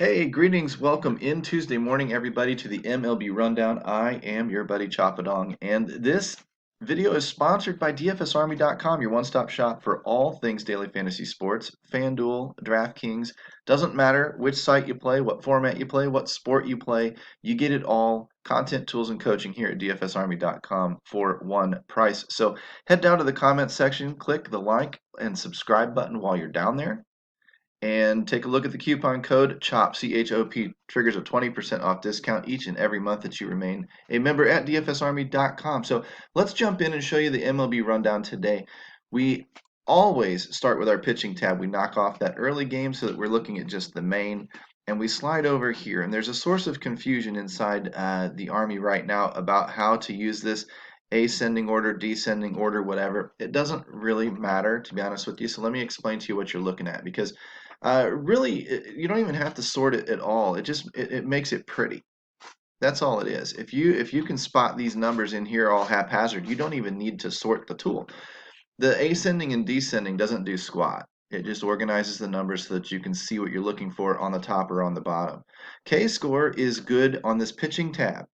Hey, greetings. Welcome in Tuesday morning, everybody, to the MLB Rundown. I am your buddy Choppadong, and this video is sponsored by DFSArmy.com, your one-stop shop for all things daily fantasy sports. Fanduel, Draftkings, doesn't matter which site you play, what format you play, what sport you play, you get it all. Content, tools, and coaching here at DFSArmy.com for one price. So head down to the comments section, click the like and subscribe button while you're down there and take a look at the coupon code CHOP, C-H-O-P, triggers a 20% off discount each and every month that you remain a member at DFSArmy.com. So let's jump in and show you the MLB rundown today. We always start with our pitching tab. We knock off that early game so that we're looking at just the main, and we slide over here. And there's a source of confusion inside the Army right now about how to use this ascending order, descending order, whatever. It doesn't really matter, to be honest with you. So let me explain to you what you're looking at, because really, you don't even have to sort it at all. It makes it pretty. That's all it is. If you can spot these numbers in here all haphazard, you don't even need to sort the tool. The ascending and descending doesn't do squat. It just organizes the numbers so that you can see what you're looking for on the top or on the bottom. K-score is good on this pitching tab.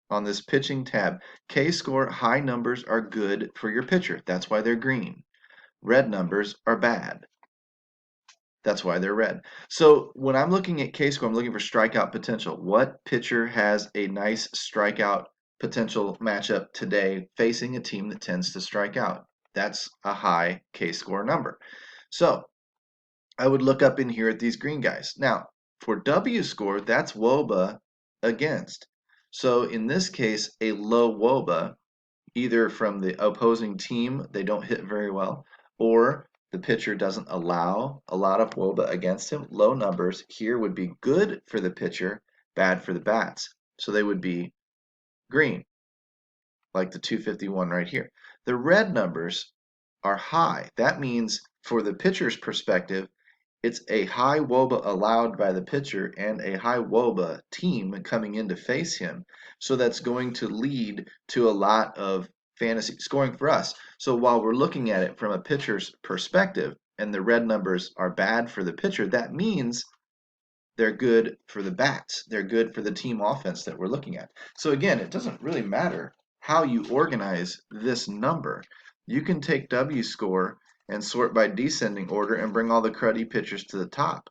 On this pitching tab, K-score high numbers are good for your pitcher. That's why they're green. Red numbers are bad. That's why they're red. So when I'm looking at K-score, I'm looking for strikeout potential. What pitcher has a nice strikeout potential matchup today facing a team that tends to strike out? That's a high K-score number. So I would look up in here at these green guys. Now, for W-score, that's WOBA against. So in this case, a low WOBA, either from the opposing team, they don't hit very well, or the pitcher doesn't allow a lot of WOBA against him. Low numbers here would be good for the pitcher, bad for the bats. So they would be green, like the 251 right here. The red numbers are high. That means for the pitcher's perspective, it's a high WOBA allowed by the pitcher and a high WOBA team coming in to face him. So that's going to lead to a lot of fantasy scoring for us. So while we're looking at it from a pitcher's perspective and the red numbers are bad for the pitcher, that means they're good for the bats. They're good for the team offense that we're looking at. So again, it doesn't really matter how you organize this number. You can take W score and sort by descending order and bring all the cruddy pitchers to the top.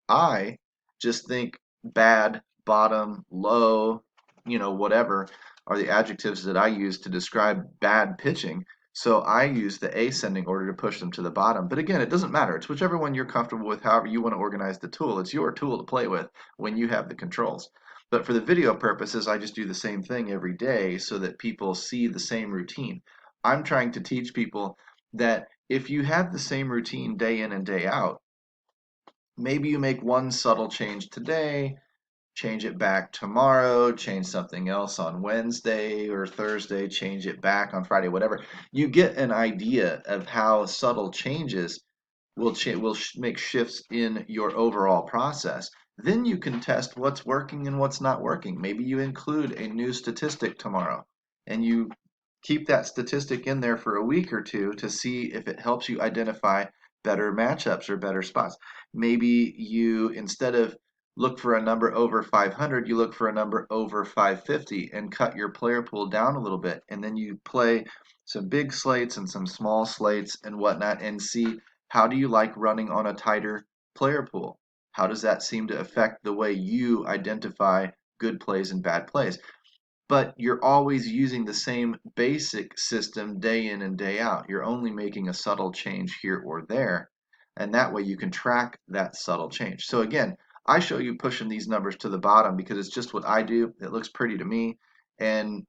I just think bad, bottom, low, whatever are the adjectives that I use to describe bad pitching. So I use the ascending order to push them to the bottom. But again, it doesn't matter. It's whichever one you're comfortable with, however you want to organize the tool. It's your tool to play with when you have the controls. But for the video purposes, I just do the same thing every day so that people see the same routine. I'm trying to teach people that if you have the same routine day in and day out, maybe you make one subtle change today, change it back tomorrow, change something else on Wednesday or Thursday, change it back on Friday, whatever. You get an idea of how subtle changes will make shifts in your overall process. Then you can test what's working and what's not working. Maybe you include a new statistic tomorrow and you keep that statistic in there for a week or two to see if it helps you identify better matchups or better spots. Maybe you, instead of look for a number over 500, you look for a number over 550 and cut your player pool down a little bit. And then you play some big slates and some small slates and whatnot and see how do you like running on a tighter player pool? How does that seem to affect the way you identify good plays and bad plays? But you're always using the same basic system day in and day out. You're only making a subtle change here or there, and that way you can track that subtle change. So again, I show you pushing these numbers to the bottom because it's just what I do. It looks pretty to me, and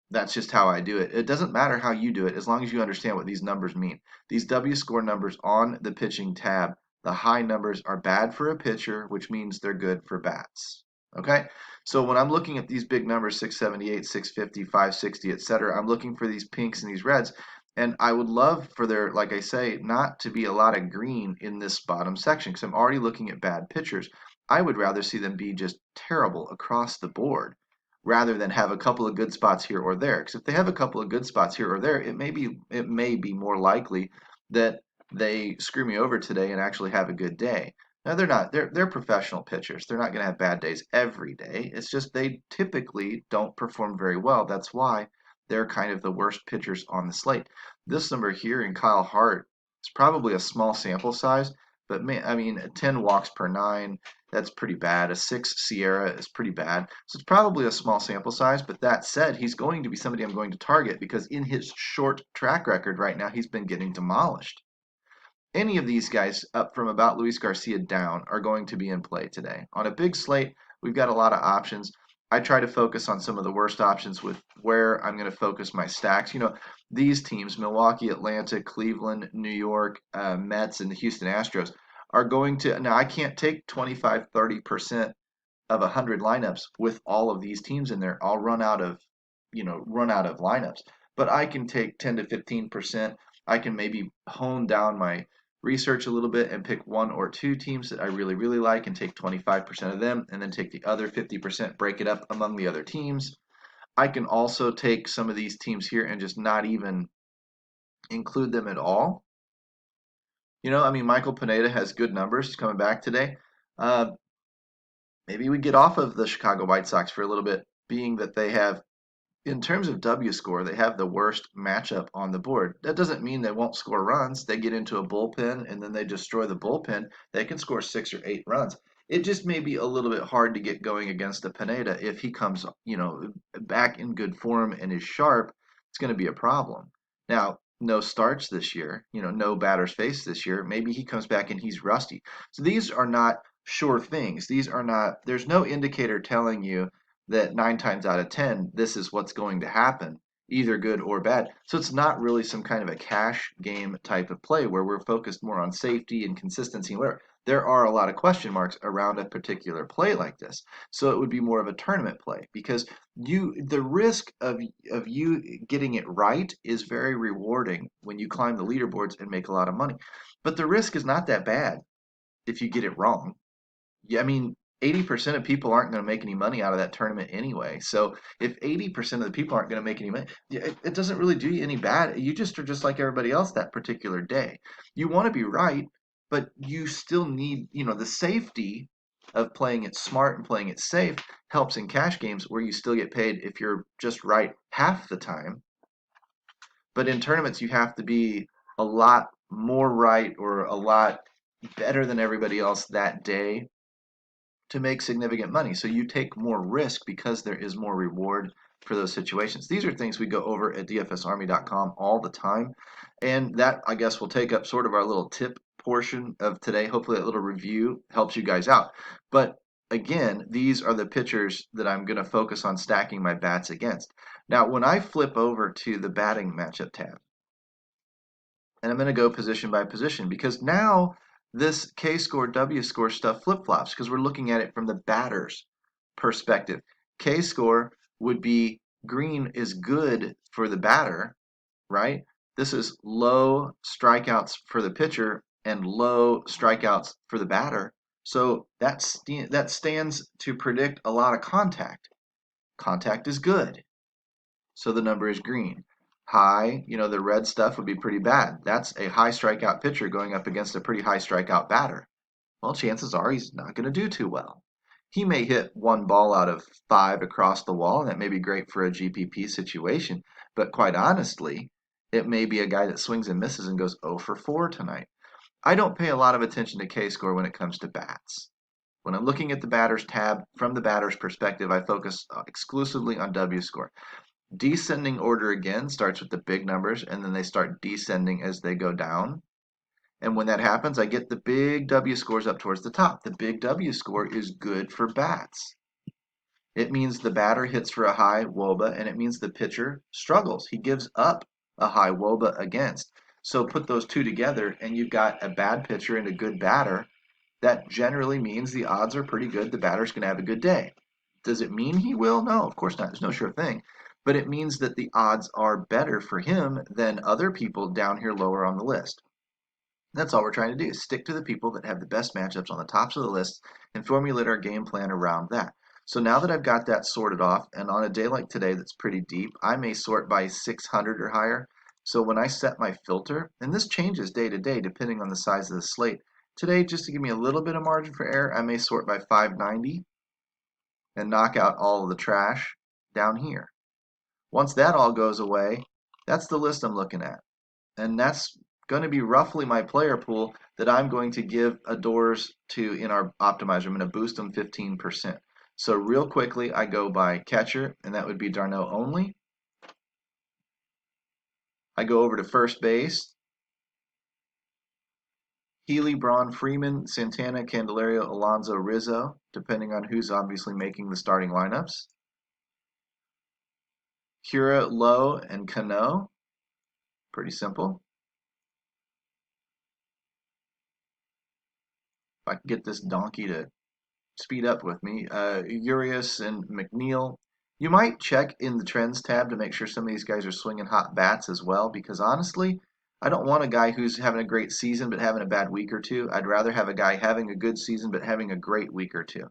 that's just how I do it. It doesn't matter how you do it as long as you understand what these numbers mean. These W score numbers on the pitching tab, the high numbers are bad for a pitcher, which means they're good for bats. Okay, so when I'm looking at these big numbers, 678, 650, 560, etc., I'm looking for these pinks and these reds, and I would love for there, like I say, not to be a lot of green in this bottom section because I'm already looking at bad pitchers. I would rather see them be just terrible across the board rather than have a couple of good spots here or there. Because if they have a couple of good spots here or there, it may be more likely that they screw me over today and actually have a good day. Now they're not. They're professional pitchers. They're not going to have bad days every day. It's just they typically don't perform very well. That's why they're kind of the worst pitchers on the slate. This number here in Kyle Hart is probably a small sample size, but man, I mean, 10 walks per nine, that's pretty bad. A 6 Sierra is pretty bad. So it's probably a small sample size, but that said, he's going to be somebody I'm going to target because in his short track record right now, he's been getting demolished. Any of these guys up from about Luis Garcia down are going to be in play today. On a big slate, we've got a lot of options. I try to focus on some of the worst options with where I'm going to focus my stacks. These teams, Milwaukee, Atlanta, Cleveland, New York, Mets, and the Houston Astros, are going to. Now, I can't take 25, 30% of 100 lineups with all of these teams in there. I'll run out of lineups. But I can take 10 to 15%. I can maybe hone down my research a little bit and pick one or two teams that I really, really like and take 25% of them and then take the other 50%, break it up among the other teams. I can also take some of these teams here and just not even include them at all. I mean, Michael Pineda has good numbers. He's coming back today. Uh, Maybe we get off of the Chicago White Sox for a little bit, being that they have, in terms of W score, they have the worst matchup on the board. That doesn't mean they won't score runs. They get into a bullpen and then they destroy the bullpen. They can score 6 or 8 runs. It just may be a little bit hard to get going against a Pineda if he comes, back in good form and is sharp. It's going to be a problem. Now, no starts this year, no batters faced this year. Maybe he comes back and he's rusty. So these are not sure things. These are not. There's no indicator telling you that 9 times out of 10, this is what's going to happen, either good or bad. So it's not really some kind of a cash game type of play where we're focused more on safety and consistency and whatever. There are a lot of question marks around a particular play like this. So it would be more of a tournament play because the risk of you getting it right is very rewarding when you climb the leaderboards and make a lot of money. But the risk is not that bad if you get it wrong. Yeah, I mean, 80% of people aren't going to make any money out of that tournament anyway. So if 80% of the people aren't going to make any money, yeah, it doesn't really do you any bad. You just are just like everybody else that particular day. You want to be right, but you still need, the safety of playing it smart and playing it safe helps in cash games where you still get paid if you're just right half the time. But in tournaments, you have to be a lot more right or a lot better than everybody else that day to make significant money. So you take more risk because there is more reward for those situations. These are things we go over at dfsarmy.com all the time. And that, I guess, will take up sort of our little tip portion of today. Hopefully that little review helps you guys out. But again, these are the pitchers that I'm going to focus on stacking my bats against. Now, when I flip over to the batting matchup tab, and I'm going to go position by position because now this K score, W score stuff flip flops because we're looking at it from the batter's perspective. K score would be green is good for the batter, right? This is low strikeouts for the pitcher and low strikeouts for the batter. So that stands to predict a lot of contact. Contact is good. So the number is green. High, the red stuff would be pretty bad. That's a high strikeout pitcher going up against a pretty high strikeout batter. Well, chances are he's not going to do too well. He may hit one ball out of 5 across the wall, and that may be great for a GPP situation. But quite honestly, it may be a guy that swings and misses and goes 0 for 4 tonight. I don't pay a lot of attention to K score when it comes to bats. When I'm looking at the batters tab from the batter's perspective, I focus exclusively on W score. Descending order again starts with the big numbers and then they start descending as they go down. And when that happens, I get the big W scores up towards the top. The big W score is good for bats. It means the batter hits for a high WOBA and it means the pitcher struggles. He gives up a high WOBA against. So put those two together and you've got a bad pitcher and a good batter. That generally means the odds are pretty good the batter's going to have a good day. Does it mean he will? No, of course not. There's no sure thing. But it means that the odds are better for him than other people down here lower on the list. That's all we're trying to do is stick to the people that have the best matchups on the tops of the list and formulate our game plan around that. So now that I've got that sorted off, and on a day like today that's pretty deep, I may sort by 600 or higher. So when I set my filter, and this changes day to day depending on the size of the slate, Today, just to give me a little bit of margin for error, I may sort by 590 and knock out all of the trash down here. Once that all goes away, that's the list I'm looking at. And that's going to be roughly my player pool that I'm going to give adores to in our optimizer. I'm going to boost them 15%. So real quickly, I go by catcher, and that would be Darno only. I go over to first base. Healy, Braun, Freeman, Santana, Candelario, Alonso, Rizzo, depending on who's obviously making the starting lineups. Cura, Lowe, and Cano. Pretty simple. If I can get this donkey to speed up with me. Urias and McNeil. You might check in the trends tab to make sure some of these guys are swinging hot bats as well, because honestly, I don't want a guy who's having a great season but having a bad week or two. I'd rather have a guy having a good season but having a great week or two.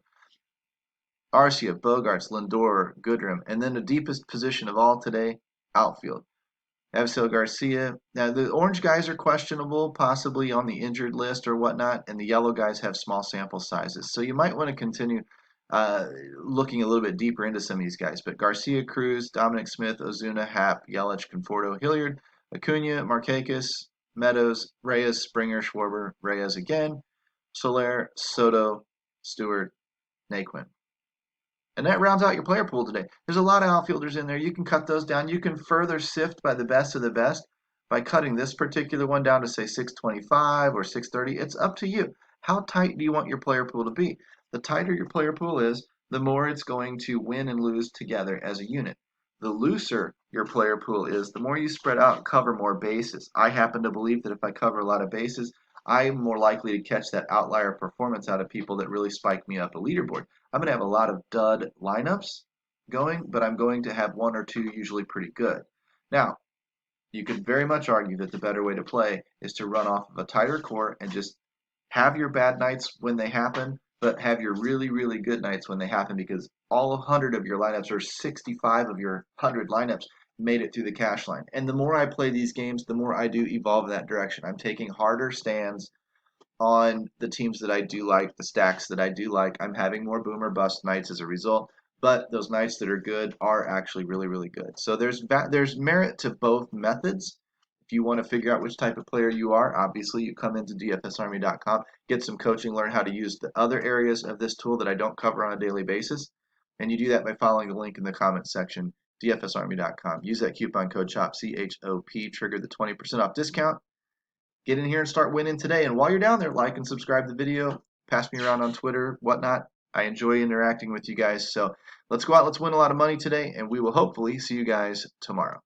Arcia, Bogarts, Lindor, Goodrum, and then the deepest position of all today, outfield. Evisel Garcia. Now, the orange guys are questionable, possibly on the injured list or whatnot, and the yellow guys have small sample sizes. So you might want to continue looking a little bit deeper into some of these guys. But Garcia, Cruz, Dominic Smith, Ozuna, Happ, Yelich, Conforto, Hilliard, Acuna, Markakis, Meadows, Reyes, Springer, Schwarber, Reyes again, Soler, Soto, Stewart, Naquin. And that rounds out your player pool today. There's a lot of outfielders in there. You can cut those down. You can further sift by the best of the best by cutting this particular one down to say 625 or 630. It's up to you. How tight do you want your player pool to be? The tighter your player pool is, the more it's going to win and lose together as a unit. The looser your player pool is, the more you spread out and cover more bases. I happen to believe that if I cover a lot of bases, I'm more likely to catch that outlier performance out of people that really spike me up a leaderboard. I'm going to have a lot of dud lineups going, but I'm going to have one or two usually pretty good. Now, you could very much argue that the better way to play is to run off of a tighter core and just have your bad nights when they happen, but have your really, really good nights when they happen, because all 100 of your lineups or 65 of your 100 lineups made it through the cash line. And the more I play these games, the more I do evolve in that direction. I'm taking harder stands on the teams that I do like, the stacks that I do like. I'm having more boom or bust nights as a result, but those nights that are good are actually really, really good. So there's merit to both methods. If you want to figure out which type of player you are, obviously you come into dfsarmy.com, get some coaching, learn how to use the other areas of this tool that I don't cover on a daily basis, and you do that by following the link in the comments section, dfsarmy.com. Use that coupon code CHOP, C-H-O-P, trigger the 20% off discount. Get in here and start winning today. And while you're down there, like and subscribe to the video. Pass me around on Twitter, whatnot. I enjoy interacting with you guys. So let's go out, let's win a lot of money today, and we will hopefully see you guys tomorrow.